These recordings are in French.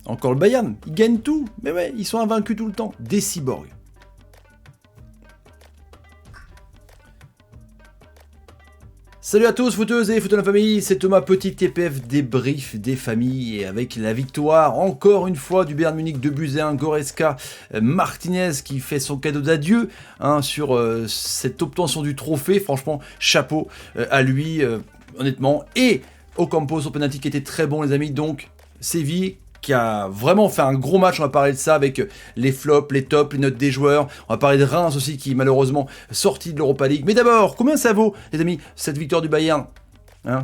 Encore le Bayern, ils gagnent tout. Mais ouais, ils sont invaincus tout le temps. Des cyborgs. Salut à tous, footeuses et footeux de la famille, c'est Thomas, petit TPF débrief des familles, et avec la victoire encore une fois du Bayern Munich 2-1, Goretzka, Martinez qui fait son cadeau d'adieu sur cette obtention du trophée, franchement chapeau à lui honnêtement, et Ocampos au penalty qui était très bon les amis, donc Séville qui a vraiment fait un gros match, on va parler de ça avec les flops, les tops, les notes des joueurs, on va parler de Reims aussi qui est malheureusement sorti de l'Europa League, mais d'abord, combien ça vaut les amis, cette victoire du Bayern?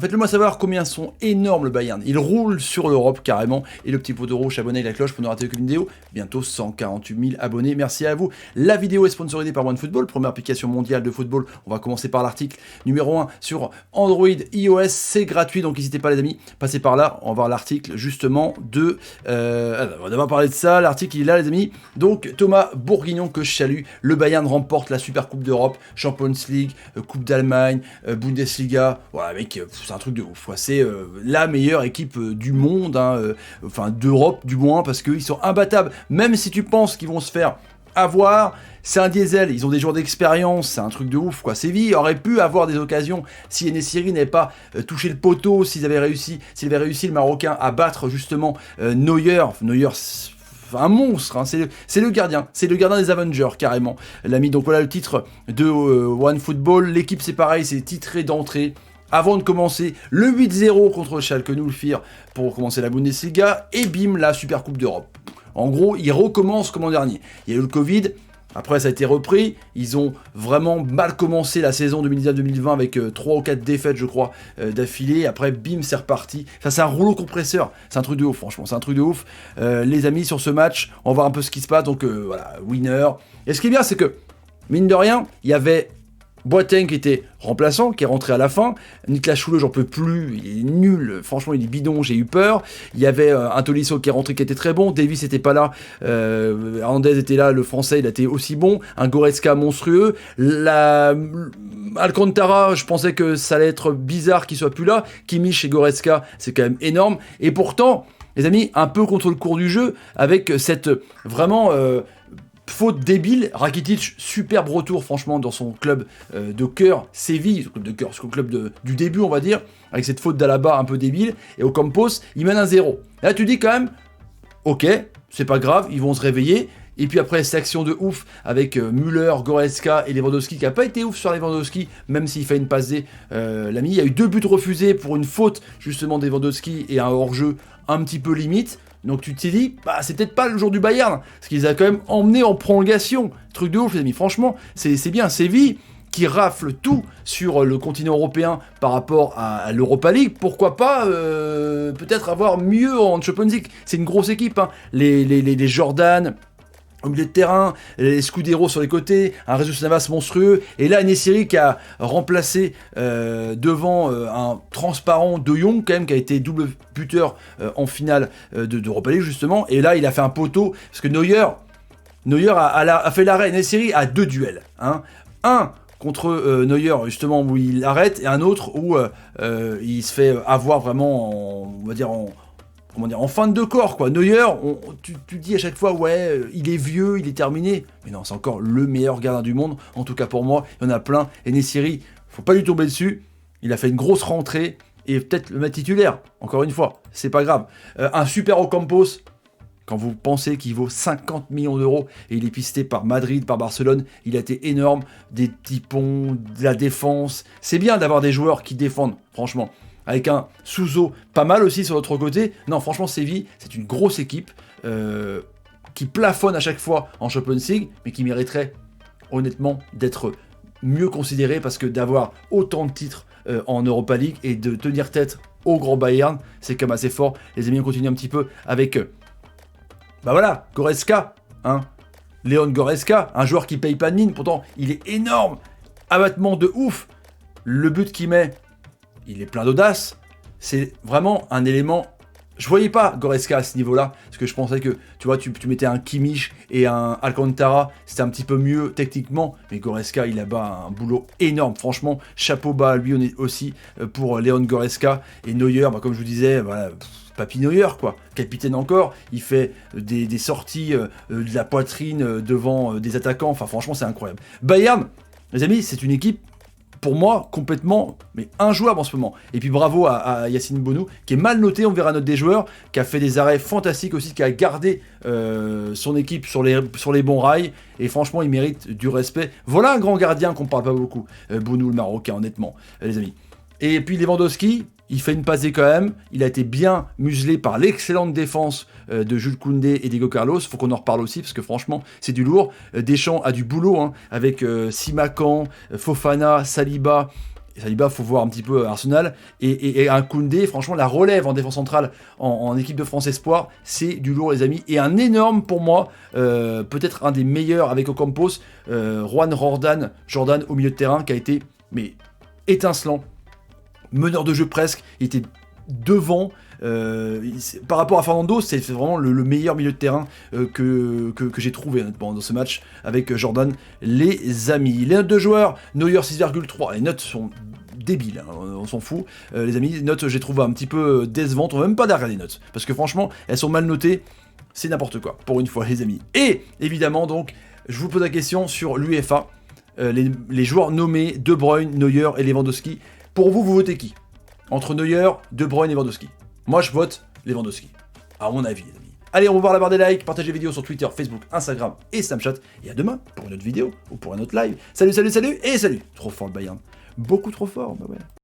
Faites-le moi savoir combien sont énormes le Bayern. Il roule sur l'Europe carrément. Et le petit poteau rouge, abonnez à la cloche pour ne rater aucune vidéo. Bientôt 148 000 abonnés. Merci à vous. La vidéo est sponsorisée par OneFootball, première application mondiale de football. On va commencer par l'article numéro 1 sur Android, iOS. C'est gratuit, donc n'hésitez pas les amis. Passez par là. On va voir l'article justement de... on va d'abord parler de ça. L'article il est là les amis. Donc Thomas Bourguignon que je salue. Le Bayern remporte la Super Coupe d'Europe, Champions League, Coupe d'Allemagne, Bundesliga. Voilà mec... c'est un truc de ouf, c'est la meilleure équipe du monde, enfin d'Europe du moins, parce qu'ils sont imbattables, même si tu penses qu'ils vont se faire avoir, c'est un diesel, ils ont des joueurs d'expérience, c'est un truc de ouf quoi. Séville aurait pu avoir des occasions si En-Nesyri n'avait pas touché le poteau, s'il avait réussi le Marocain à battre justement Neuer, un monstre, c'est le gardien des Avengers carrément, l'ami. Donc voilà le titre de OneFootball, l'équipe c'est pareil, c'est titré d'entrée. Avant de commencer le 8-0 contre Schalke 04 pour commencer la Bundesliga, et bim, la Super Coupe d'Europe. En gros, ils recommencent comme l'an dernier. Il y a eu le Covid, après ça a été repris, ils ont vraiment mal commencé la saison 2019-2020 avec 3 ou 4 défaites, je crois, d'affilée. Après, bim, c'est reparti. Ça, c'est un rouleau compresseur. C'est un truc de ouf, franchement, c'est un truc de ouf. Les amis, sur ce match, on va voir un peu ce qui se passe. Donc voilà, winner. Et ce qui est bien, c'est que, mine de rien, il y avait... Boateng qui était remplaçant, qui est rentré à la fin. Niklas Süle, j'en peux plus, il est nul, franchement il est bidon, j'ai eu peur. Il y avait un Tolisso qui est rentré qui était très bon, Davis était pas là, Hernandez était là, le français il a été aussi bon, un Goretzka monstrueux. Alcantara, je pensais que ça allait être bizarre qu'il soit plus là. Kimmich et Goretzka, c'est quand même énorme. Et pourtant, les amis, un peu contre le cours du jeu, avec cette vraiment... faute débile, Rakitic, superbe retour franchement dans son club de cœur, Séville, son club de cœur, son club du début on va dire, avec cette faute d'Alaba un peu débile, et Ocampos, il mène 1-0. Là tu dis quand même, ok, c'est pas grave, ils vont se réveiller, et puis après cette action de ouf avec Müller, Goretzka et Lewandowski, qui a pas été ouf sur Lewandowski, même s'il fait une passe D, l'ami, il y a eu 2 buts refusés pour une faute justement de Lewandowski et un hors-jeu un petit peu limite. Donc tu t'es dit, bah c'est peut-être pas le jour du Bayern, parce qu'ils a quand même emmené en prolongation. Truc de ouf les amis, franchement, c'est bien. Séville qui rafle tout sur le continent européen par rapport à l'Europa League. Pourquoi pas peut-être avoir mieux en Champions League. C'est une grosse équipe, les Jordan... au milieu de terrain, les Scudero sur les côtés, un Jesus Navas monstrueux, et là En-Nesyri qui a remplacé devant un transparent De Jong quand même, qui a été double buteur en finale d'Europa League justement, et là il a fait un poteau, parce que Neuer a fait l'arrêt. En-Nesyri a 2 duels, un contre Neuer justement où il arrête, et un autre où il se fait avoir vraiment en fin de corps, quoi. Neuer, tu dis à chaque fois, ouais, il est vieux, il est terminé. Mais non, c'est encore le meilleur gardien du monde. En tout cas pour moi, il y en a plein. Et En-Nesyri, faut pas lui tomber dessus. Il a fait une grosse rentrée. Et peut-être le mettre titulaire, encore une fois. C'est pas grave. Un super Ocampos, quand vous pensez qu'il vaut 50 millions d'euros, et il est pisté par Madrid, par Barcelone, il a été énorme. Des petits ponts, de la défense. C'est bien d'avoir des joueurs qui défendent, franchement. Avec un Souzo pas mal aussi sur l'autre côté. Non, franchement, Séville, c'est une grosse équipe qui plafonne à chaque fois en Champions League, mais qui mériterait honnêtement d'être mieux considérée, parce que d'avoir autant de titres en Europa League et de tenir tête au Grand Bayern, c'est quand même assez fort. Les amis, on continue un petit peu avec Goretzka, Léon Goretzka, un joueur qui paye pas de mine, pourtant il est énorme, abattement de ouf. Le but qu'il met, il est plein d'audace, c'est vraiment un élément... Je voyais pas Goretzka à ce niveau-là, parce que je pensais que, tu vois, tu mettais un Kimmich et un Alcantara, c'était un petit peu mieux techniquement, mais Goretzka, il a bas un boulot énorme, franchement, chapeau bas à lui, on est aussi pour Léon Goretzka, et Neuer, comme je vous disais, voilà, Papy Neuer, quoi. Capitaine encore, il fait des sorties de la poitrine devant des attaquants. Enfin, franchement, c'est incroyable. Bayern, les amis, c'est une équipe, pour moi, complètement injouable en ce moment. Et puis bravo à Yacine Bounou, qui est mal noté, on verra notre des joueurs, qui a fait des arrêts fantastiques aussi, qui a gardé son équipe sur les bons rails. Et franchement, il mérite du respect. Voilà un grand gardien qu'on parle pas beaucoup. Bounou, le Marocain, honnêtement, les amis. Et puis Lewandowski, il fait une passée quand même, il a été bien muselé par l'excellente défense de Jules Koundé et Diego Carlos, faut qu'on en reparle aussi parce que franchement c'est du lourd. Deschamps a du boulot hein, avec Simakan, Fofana, Saliba. Saliba, faut voir un petit peu Arsenal, et un Koundé, franchement la relève en défense centrale en équipe de France Espoir, c'est du lourd les amis, et un énorme pour moi, peut-être un des meilleurs avec Ocampos, Juan Jordan au milieu de terrain qui a été étincelant. Meneur de jeu presque, il était devant. Par rapport à Fernando, c'est vraiment le meilleur milieu de terrain que j'ai trouvé dans ce match avec Jordan, les amis. Les notes de joueurs, Neuer 6,3. Les notes sont débiles, hein, on s'en fout. Les amis, les notes, j'ai trouvé un petit peu décevantes. On va même pas derrière les notes, parce que franchement, elles sont mal notées. C'est n'importe quoi, pour une fois, les amis. Et évidemment, donc, je vous pose la question sur l'UEFA. Les joueurs nommés, De Bruyne, Neuer et Lewandowski. Pour vous, vous votez qui? Entre Neuer, De Bruyne et Lewandowski. Moi, je vote Lewandowski. À mon avis, les amis. Allez, on va voir la barre des likes, partagez les vidéos sur Twitter, Facebook, Instagram et Snapchat. Et à demain pour une autre vidéo ou pour un autre live. Salut, salut, salut et salut. Trop fort le Bayern. Beaucoup trop fort, bah ouais.